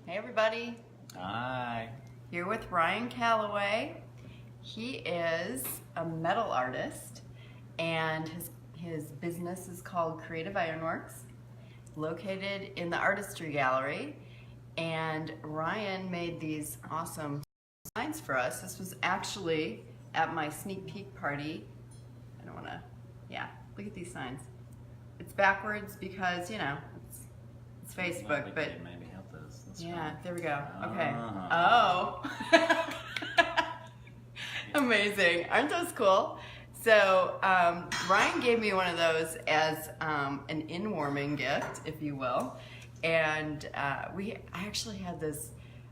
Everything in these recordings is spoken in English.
Hey everybody, Hi. here with Ryan Calloway. He is a metal artist and his business is called Creative Ironworks, located in the Artistry Gallery. And Ryan made these awesome signs for us. This was actually at my sneak peek party. I don't want to, look at these signs. It's backwards because, it's Facebook, but maybe help us. That's yeah, fine. there we go. Okay. Oh. Amazing. Aren't those cool? So Ryan gave me one of those as an in-warming gift, if you will. And I actually had this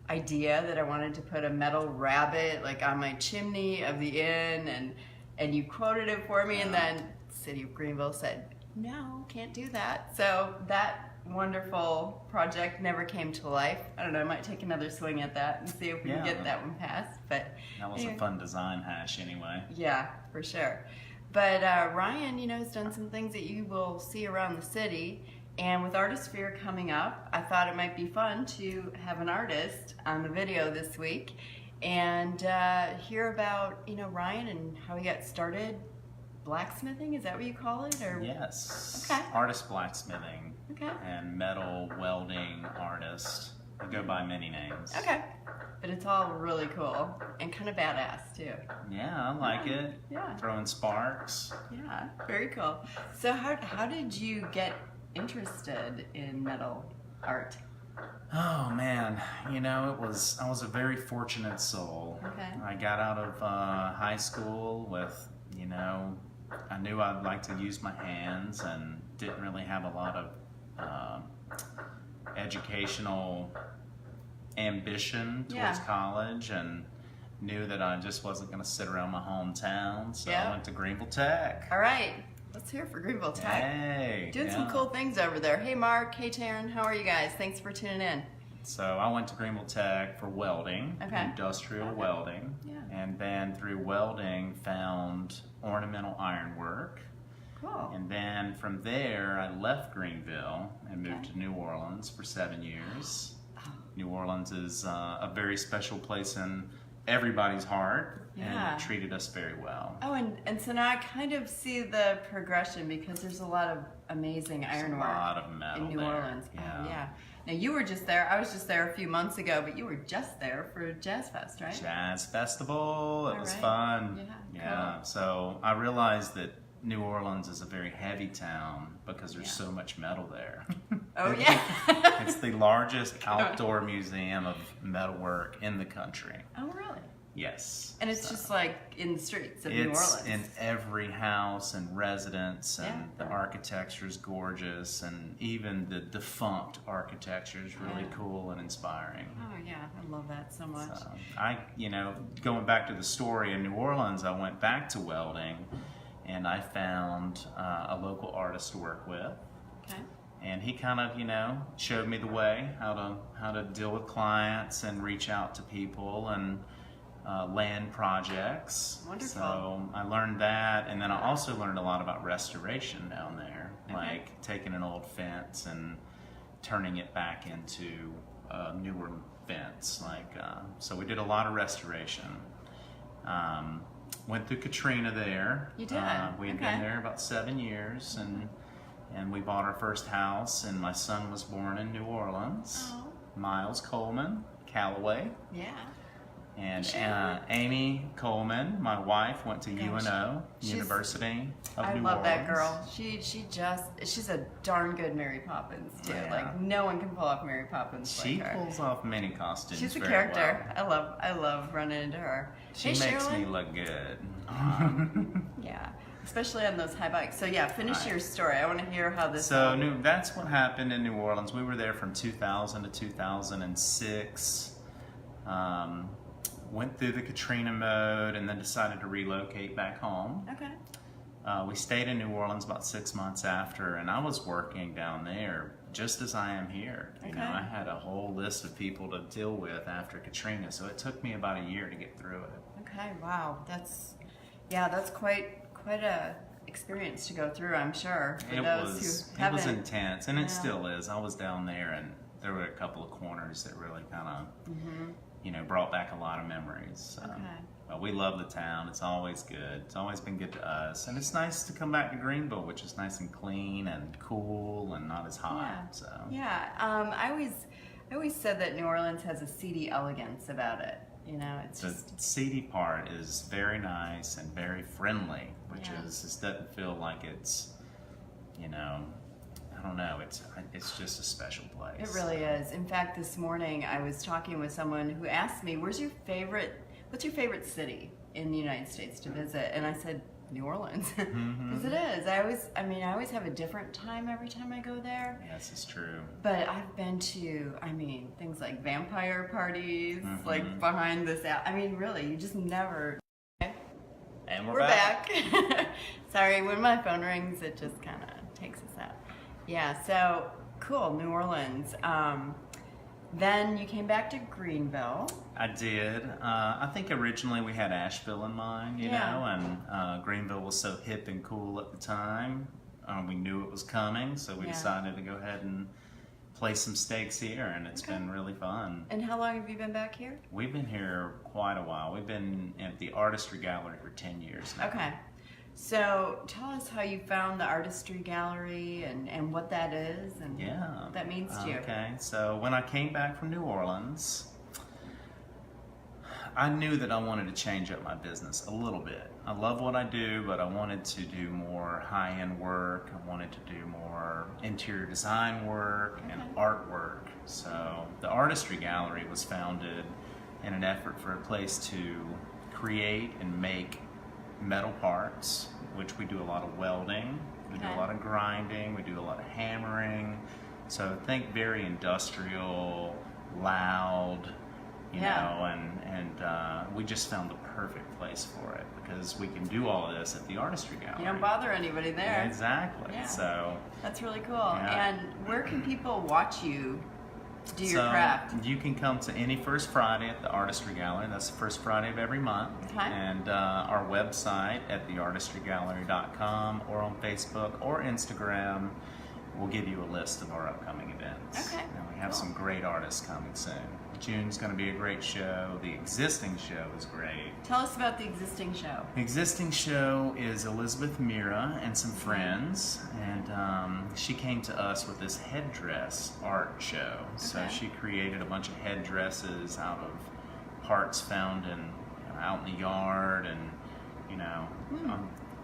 idea that I wanted to put a metal rabbit like on my chimney of the inn, and you quoted it for me, and then City of Greenville said, no, can't do that. So that wonderful project never came to life. I don't know, I might take another swing at that and see if we can get that one passed. But that was a fun design hash anyway. Yeah, for sure. But Ryan, has done some things that you will see around the city. And with Artist Fair coming up, I thought it might be fun to have an artist on the video this week and hear about, Ryan and how he got started. Blacksmithing, is that what you call it? Or? Yes. Okay. Artist blacksmithing. Okay. And metal welding artist. They go by many names. Okay. But it's all really cool and kind of badass too. Yeah, I like it. Yeah. Throwing sparks. Yeah, very cool. So how did you get interested in metal art? Oh man, I was a very fortunate soul. Okay. I got out of high school with, I knew I'd like to use my hands and didn't really have a lot of educational ambition towards college, and knew that I just wasn't going to sit around my hometown, so I went to Greenville Tech. All right, let's hear it for Greenville Tech. Hey, doing some cool things over there. Hey Mark, hey Taryn, how are you guys? Thanks for tuning in. So I went to Greenville Tech for welding, industrial welding, and then through welding found ornamental ironwork. Cool. And then from there I left Greenville and moved to New Orleans for 7 years. New Orleans is a very special place in everybody's heart, and it treated us very well. Oh, and so now I kind of see the progression because there's a lot of amazing ironwork. A lot of metal in New Orleans. Yeah. Oh, yeah. Now you were just there. I was just there a few months ago, but you were just there for Jazz Fest, right? Jazz Festival. It was fun. Yeah. Cool. So I realized that New Orleans is a very heavy town because there's so much metal there. Oh yeah. It's the largest outdoor museum of metalwork in the country. Oh really? Yes. And it's just like in the streets of New Orleans. It's in every house and residence, and the architecture is gorgeous, and even the defunct architecture is really cool and inspiring. Oh yeah, I love that so much. So going back to the story in New Orleans, I went back to welding, and I found a local artist to work with. Okay. And he kind of, showed me the way, how to deal with clients and reach out to people and land projects. Wonderful. So I learned that, and then I also learned a lot about restoration down there, like taking an old fence and turning it back into a newer fence. So we did a lot of restoration. Went through Katrina there. You did? We had been there about 7 years, and we bought our first house, and my son was born in New Orleans. Oh. Miles Coleman, Calloway. Yeah. And Amy Coleman, my wife, went to UNO, University of New Orleans. I love that girl. She's a darn good Mary Poppins too. Yeah. Like no one can pull off Mary Poppins She like her. pulls off many costumes. She's a very character. well. I love running into her. She hey, makes Sherilyn. me look good. Yeah, especially on those high bikes. So yeah, finish your story. I want to hear how this. So that's what happened in New Orleans. We were there from 2000 to 2006. Went through the Katrina mode and then decided to relocate back home. Okay. We stayed in New Orleans about 6 months after, and I was working down there just as I am here. I had a whole list of people to deal with after Katrina, so it took me about a year to get through it. Okay, wow, that's quite a experience to go through, I'm sure. It was intense, and it still is. I was down there, and there were a couple of corners that really kind of, you know, brought back a lot of memories. Okay. But we love the town. It's always good. It's always been good to us. And it's nice to come back to Greenville, which is nice and clean and cool and not as hot. Yeah. So Yeah. I always said that New Orleans has a seedy elegance about it. You know, it's the just seedy part is very nice and very friendly, which Yeah. is just doesn't feel like it's, you know, I don't know. It's just a special place. it really is. In fact, this morning I was talking with someone who asked me, what's your favorite city in the United States to visit? And I said, New Orleans, because it is. I always have a different time every time I go there. Yes, it's true. But I've been to, things like vampire parties, like behind this out. Really, you just never. And We're back. Sorry, when my phone rings, it just kind of takes us out. Yeah, so cool, New Orleans. Then you came back to Greenville. I did. I think originally we had Asheville in mind, you know, and Greenville was so hip and cool at the time. We knew it was coming, so we decided to go ahead and play some stakes here, and it's been really fun. And how long have you been back here? We've been here quite a while. We've been at the Artistry Gallery for 10 years now. Okay. So tell us how you found the Artistry Gallery and what that is and what that means to you. Okay, so when I came back from New Orleans, I knew that I wanted to change up my business a little bit. I love what I do, but I wanted to do more high-end work. I wanted to do more interior design work and artwork. So the Artistry Gallery was founded in an effort for a place to create and make metal parts, which we do a lot of welding, we do a lot of grinding, we do a lot of hammering. So think very industrial, loud, you know, and we just found the perfect place for it because we can do all of this at the Artistry Gallery. You don't bother anybody there. Exactly. Yeah. So that's really cool. And where can people watch you do your craft? You can come to any first Friday at the Artistry Gallery. That's the first Friday of every month. Okay. And our website at theartistrygallery.com or on Facebook or Instagram will give you a list of our upcoming events. Okay. And we have some great artists coming soon. June's going to be a great show. The existing show is great. Tell us about the existing show. The existing show is Elizabeth Mira and some friends, and she came to us with this headdress art show. So she created a bunch of headdresses out of parts found out in the yard, and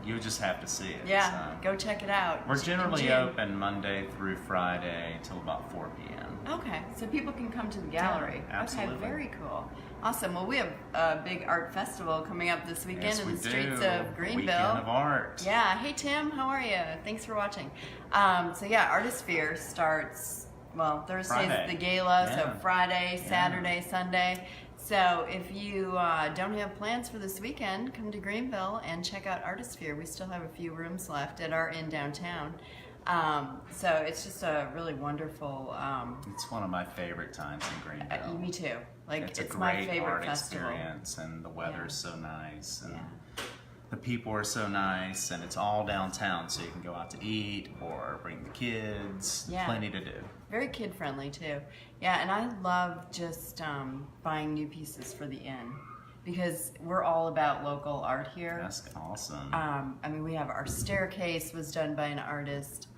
you'll just have to see it. Yeah, go check it out. We're generally open Monday through Friday till about 4 p.m. Okay, so people can come to the gallery. Yeah, absolutely. Okay, very cool. Awesome. Well, we have a big art festival coming up this weekend in the streets of Greenville. Weekend of Art. Yeah. Hey, Tim. How are you? Thanks for watching. Artisphere starts, Thursday's the gala, so Friday, Saturday, Sunday. So if you don't have plans for this weekend, come to Greenville and check out Artisphere. We still have a few rooms left at our inn downtown. So it's just a really wonderful. It's one of my favorite times in Greenville. Me too. It's my favorite art festival. experience, and the weather's so nice, and the people are so nice, and it's all downtown, so you can go out to eat or bring the kids. Yeah. Plenty to do. Very kid friendly too. Yeah, and I love just buying new pieces for the inn because we're all about local art here. That's awesome. We have our staircase was done by an artist.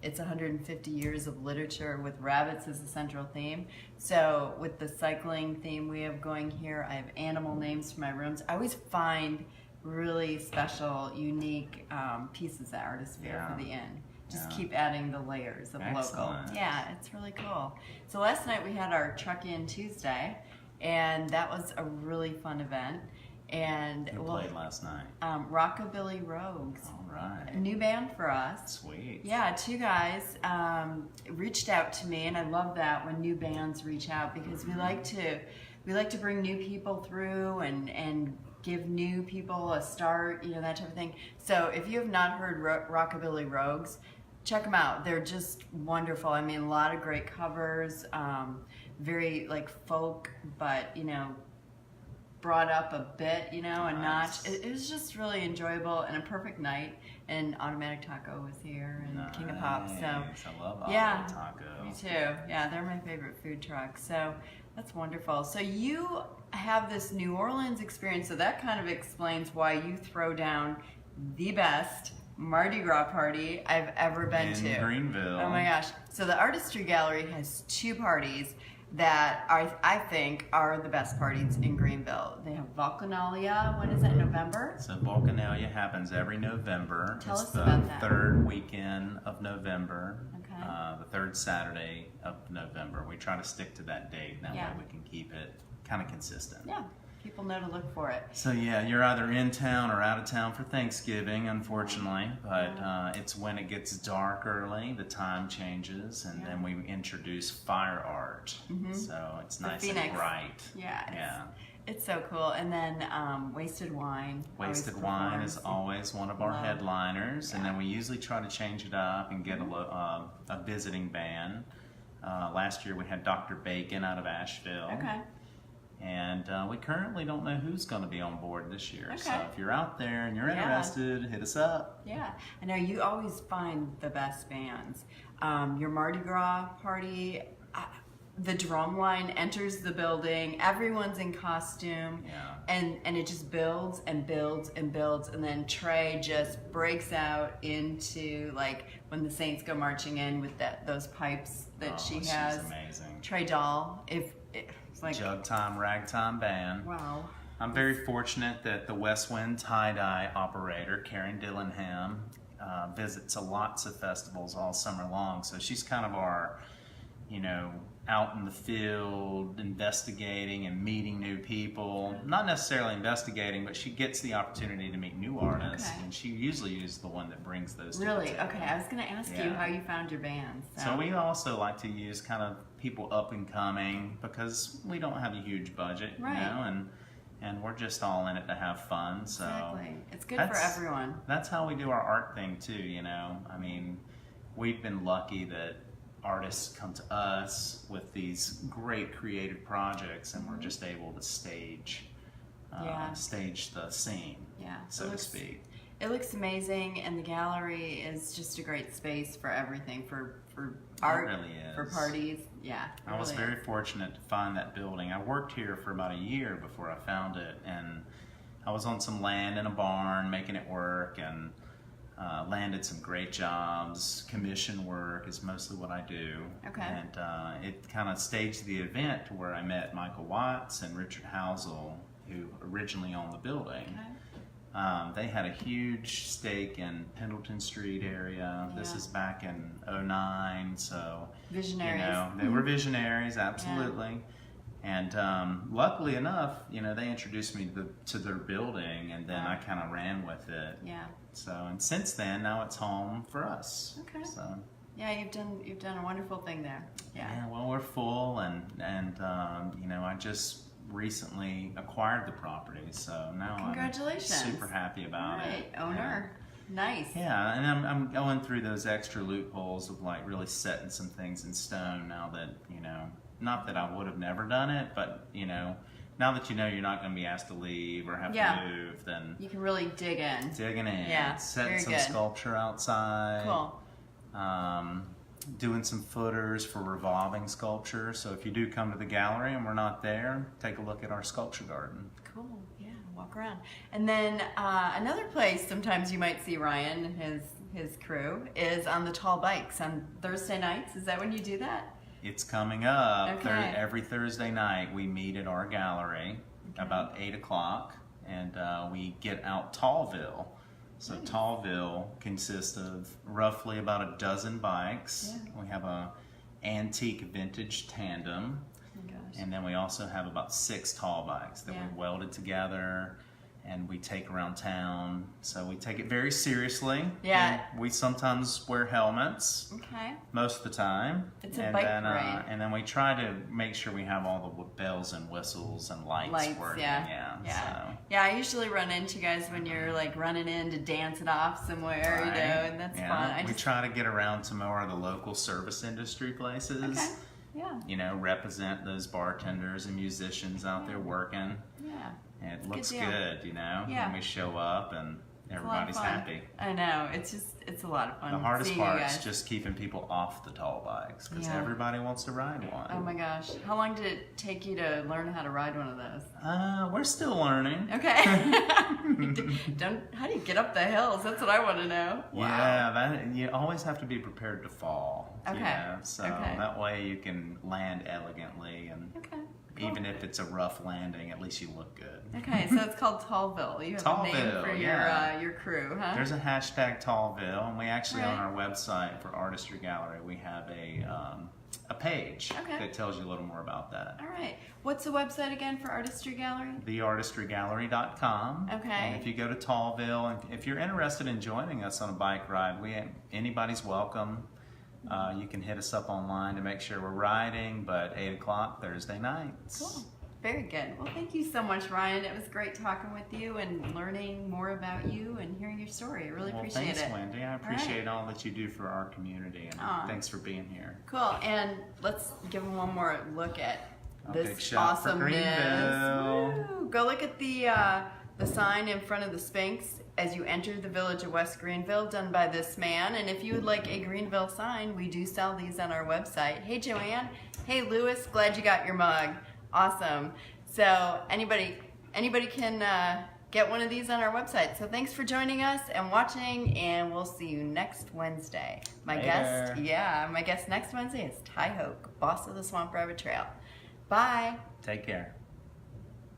It's 150 years of literature with rabbits as a central theme. So with the cycling theme we have going here, I have animal names for my rooms. I always find really special, unique pieces at Artisphere for the inn. Just keep adding the layers of local. Yeah, it's really cool. So last night we had our Truck-In Tuesday, and that was a really fun event. And Who played last night? Rockabilly Rogues. All right. A new band for us. Sweet. Yeah, two guys reached out to me, and I love that when new bands reach out because we like to bring new people through and give new people a start, that type of thing. So if you have not heard Rockabilly Rogues, check them out. They're just wonderful. A lot of great covers, very folk, but brought up a bit, you know, a Nice. notch. It was just really enjoyable and a perfect night. And Automatic Taco was here and King of Pop. So Nice. I love yeah, taco. me too. Yeah, they're my favorite food truck. So that's wonderful. So you have this New Orleans experience. So that kind of explains why you throw down the best Mardi Gras party I've ever been In to. Greenville. Oh my gosh. So the Artistry Gallery has two parties that I think are the best parties in Greenville. They have Vulcanalia. When is that? November? So Vulcanalia happens every November. Tell it's us the about that. third weekend of November. Okay. The third Saturday of November. We try to stick to that date. That Yeah. way we can keep it kind of consistent. Yeah. People know to look for it. So yeah, you're either in town or out of town for Thanksgiving, unfortunately. But it's when it gets dark early, the time changes, and then we introduce fire art. So it's nice Phoenix. and bright. Yeah. It's so cool. And then Wasted Wine. Wasted always Wine is performs. always one of our Love. headliners, and then we usually try to change it up and get a visiting band. Last year we had Dr. Bacon out of Asheville. Okay. And we currently don't know who's going to be on board this year. So Okay. if you're out there and you're Yeah. interested, hit us up. Yeah, I know you always find the best bands. Your Mardi Gras party, the drum line enters the building. Everyone's in costume, Yeah. and it just builds and builds and builds, and then Trey just breaks out into like when the Saints go marching in with those pipes that she has. She's amazing. Trey Doll, it's like Jug Time, Ragtime Band. wow. I'm very fortunate that the West Wind tie-dye operator, Karen Dillingham, visits lots of festivals all summer long. So she's kind of our, out in the field investigating and meeting new people. Not necessarily investigating, but she gets the opportunity to meet new artists. Okay. And she usually is the one that brings those Really? together. Okay, I was going to ask you Yeah. how you found your band. So we also like to use kind of people up and coming because we don't have a huge budget, Right. and we're just all in it to have fun. So Exactly. It's good for everyone. That's how we do our art thing too, I mean, we've been lucky that artists come to us with these great creative projects, and we're just able to stage the scene, Yeah. so to speak. It looks amazing, and the gallery is just a great space for everything, for art, really is. for parties. Yeah. it I was really very is. fortunate to find that building. I worked here for about a year before I found it, and I was on some land in a barn making it work, and landed some great jobs. Commission work is mostly what I do. Okay. And it kind of staged the event to where I met Michael Watts and Richard Housel, who originally owned the building. Okay. They had a huge stake in Pendleton Street area. This Yeah. is back in '09, so Visionaries. they were visionaries, absolutely. And luckily enough, they introduced me to their building, and then I kind of ran with it. Yeah. So, and since then, now it's home for us. Okay. So, Yeah, you've done a wonderful thing there. Yeah. well, we're full, and I just recently acquired the property, so now Congratulations. I'm super happy about All right, it. owner. Nice. Yeah, and I'm going through those extra loopholes of like really setting some things in stone now that, not that I would have never done it, but, now that you're not going to be asked to leave or have to move, then You can really dig in. digging in, Yeah, setting very some good. sculpture outside, Cool. doing some footers for revolving sculpture. So if you do come to the gallery and we're not there, take a look at our sculpture garden. Cool. Yeah, walk around. And then another place sometimes you might see Ryan and his crew is on the tall bikes on Thursday nights. Is that when you do that? It's coming up. Okay. Every Thursday night we meet at our gallery about 8 o'clock, and we get out Tallville. So Tallville consists of roughly about a dozen bikes. Yeah. We have a antique vintage tandem, Oh my gosh. and then we also have about 6 tall bikes that we welded together and we take around town. So we take it very seriously. Yeah. And we sometimes wear helmets Okay. most of the time. It's a and bike then, parade. and then we try to make sure we have all the bells and whistles and lights working. Yeah. So. Yeah, I usually run into you guys when you're like running in to dance it off somewhere, Right. and that's Yeah. fun. We try to get around to more of the local service industry places. Okay. Yeah. You know, represent those bartenders and musicians out there working. Yeah. And it It's a looks good deal. good, you know, Yeah. when we show up and It's a lot of everybody's fun. happy. I know. It's a lot of fun. The hardest seeing you part is guys. just keeping people off the tall bikes because Yeah. everybody wants to ride one. Oh my gosh. How long did it take you to learn how to ride one of those? We're still learning. Okay. How do you get up the hills? That's what I want to know. Wow. Yeah, you always have to be prepared to fall. Okay. You know? So Okay. that way you can land elegantly, and Okay. Cool. even if it's a rough landing, at least you look good. Okay, so it's called Tallville. You have a name Tallville, for yeah. your crew, huh? There's a hashtag Tallville, and we actually Right. on our website for Artistry Gallery we have a page Okay. that tells you a little more about that. All right. What's the website again for Artistry Gallery? theartistrygallery.com. Okay. And if you go to Tallville, and if you're interested in joining us on a bike ride, anybody's welcome. You can hit us up online to make sure we're riding, but 8 o'clock Thursday nights. Cool. Very good. Well, thank you so much, Ryan. It was great talking with you and learning more about you and hearing your story. I really appreciate thanks, it. Wendy. I appreciate all that you do for our community, and Aw. thanks for being here. Cool. And let's give them one more look at A big this shot for awesomeness. Greenville. Woo. Go look at the sign in front of the Sphinx as you enter the village of West Greenville, done by this man. And if you would like a Greenville sign, we do sell these on our website. Hey, Joanne. Hey, Lewis. Glad you got your mug. Awesome. So anybody can get one of these on our website. So thanks for joining us and watching, and we'll see you next Wednesday. My guest next Wednesday is Ty Hoke, boss of the Swamp Rabbit Trail. Bye. Take care.